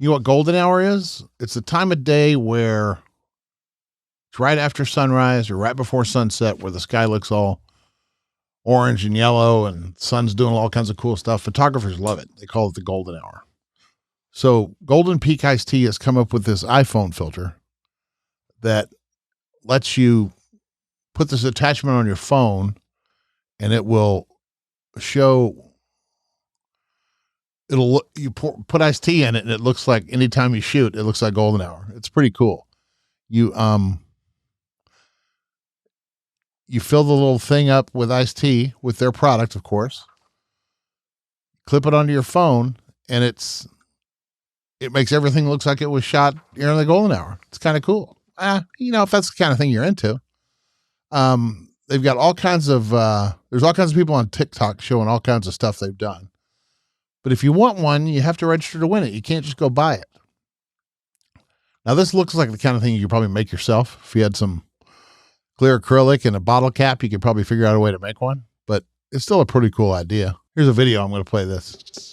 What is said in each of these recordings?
You know what golden hour is? It's the time of day where it's right after sunrise or right before sunset where the sky looks all orange and yellow and the sun's doing all kinds of cool stuff. Photographers love it. They call it the golden hour. So Golden Peak Iced Tea has come up with this iPhone filter that lets you put this attachment on your phone and it will show, you put iced tea in it and it looks like anytime you shoot, it looks like golden hour. It's pretty cool. You fill the little thing up with iced tea with their product, of course, clip it onto your phone, and it makes everything looks like it was shot during the golden hour. It's kind of cool. If that's the kind of thing you're into. They've got all kinds of, there's all kinds of people on TikTok showing all kinds of stuff they've done. But if you want one, you have to register to win it. You can't just go buy it. Now, this looks like the kind of thing you could probably make yourself. If you had some clear acrylic and a bottle cap, you could probably figure out a way to make one. But it's still a pretty cool idea. Here's a video. I'm going to play this.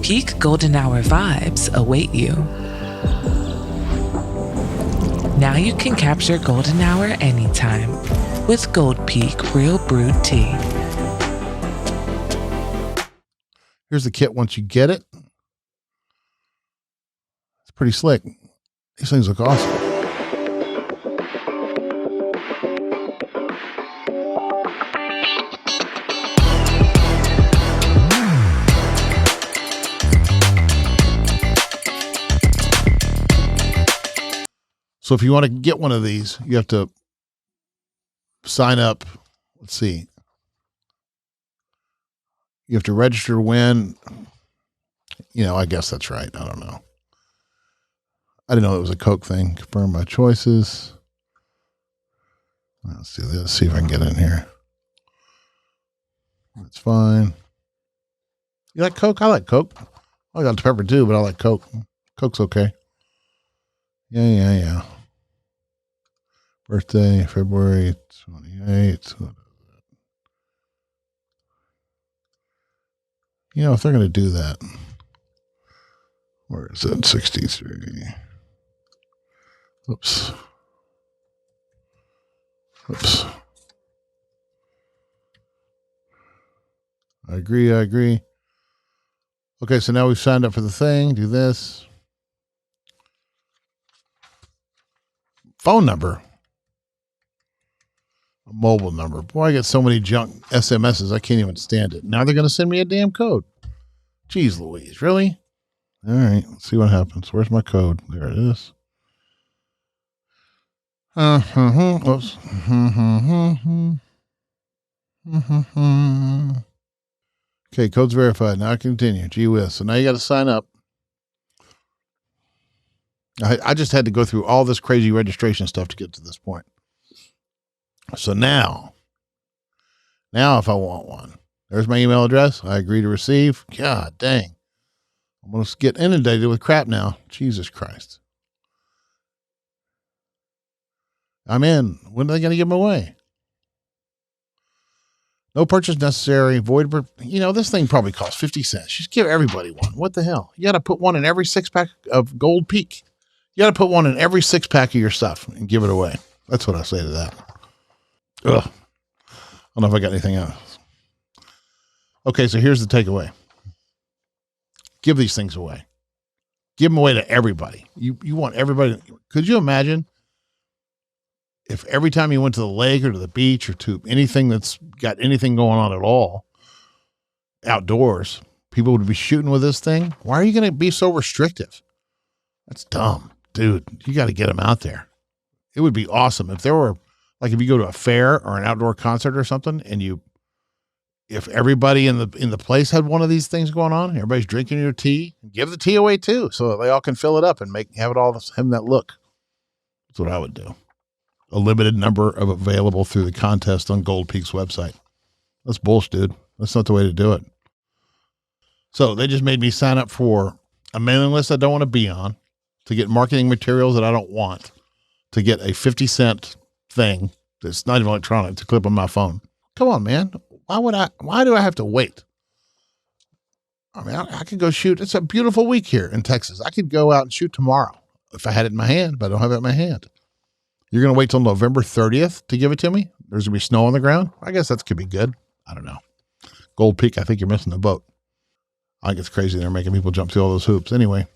Peak golden hour vibes await you. Now you can capture golden hour anytime with Gold Peak Real Brewed Tea. Here's the kit once you get it. It's pretty slick. These things look awesome. So if you want to get one of these, you have to sign up. Let's see. You have to register to win. I guess that's right. I don't know. I didn't know it was a Coke thing. Confirm my choices. Let's do this. See if I can get in here. That's fine. You like Coke? I like Coke. I got pepper too, but I like Coke. Coke's okay. Yeah. Birthday, February 28th. If they're going to do that, where is it? 63. Oops. I agree. Okay, so now we've signed up for the thing. Do this. Phone number. A mobile number. Boy, I get so many junk SMSs, I can't even stand it. Now they're going to send me a damn code. Jeez Louise, really? All right, let's see what happens. Where's my code? There it is. Oops. Okay, code's verified. Now I continue. Gee whiz. So now you got to sign up. I just had to go through all this crazy registration stuff to get to this point. So now if I want one, there's my email address. I agree to receive. God dang. I'm going to get inundated with crap now. Jesus Christ. I'm in. When are they going to give them away? No purchase necessary. Void. This thing probably costs 50 cents. Just give everybody one. What the hell? You got to put one in every 6-pack of Gold Peak. You got to put one in every 6-pack of your stuff and give it away. That's what I say to that. Ugh. I don't know if I got anything else. Okay, so here's the takeaway. Give these things away. Give them away to everybody. You want everybody. Could you imagine if every time you went to the lake or to the beach or to anything that's got anything going on at all outdoors, people would be shooting with this thing? Why are you going to be so restrictive? That's dumb. Dude, you got to get them out there. It would be awesome if there were, like, if you go to a fair or an outdoor concert or something, and if everybody in the place had one of these things going on, everybody's drinking your tea, give the tea away too, so that they all can fill it up and have that look. That's what I would do. A limited number of available through the contest on Gold Peak's website. That's bullshit, dude. That's not the way to do it. So they just made me sign up for a mailing list I don't want to be on, to get marketing materials that I don't want, to get a 50-cent thing that's not even electronic to clip on my phone. Come on, man. Why do I have to wait? I mean, I could go shoot. It's a beautiful week here in Texas. I could go out and shoot tomorrow if I had it in my hand, but I don't have it in my hand. You're going to wait till November 30th to give it to me? There's going to be snow on the ground? I guess that could be good. I don't know. Gold Peak, I think you're missing the boat. I think it's crazy they're making people jump through all those hoops. Anyway,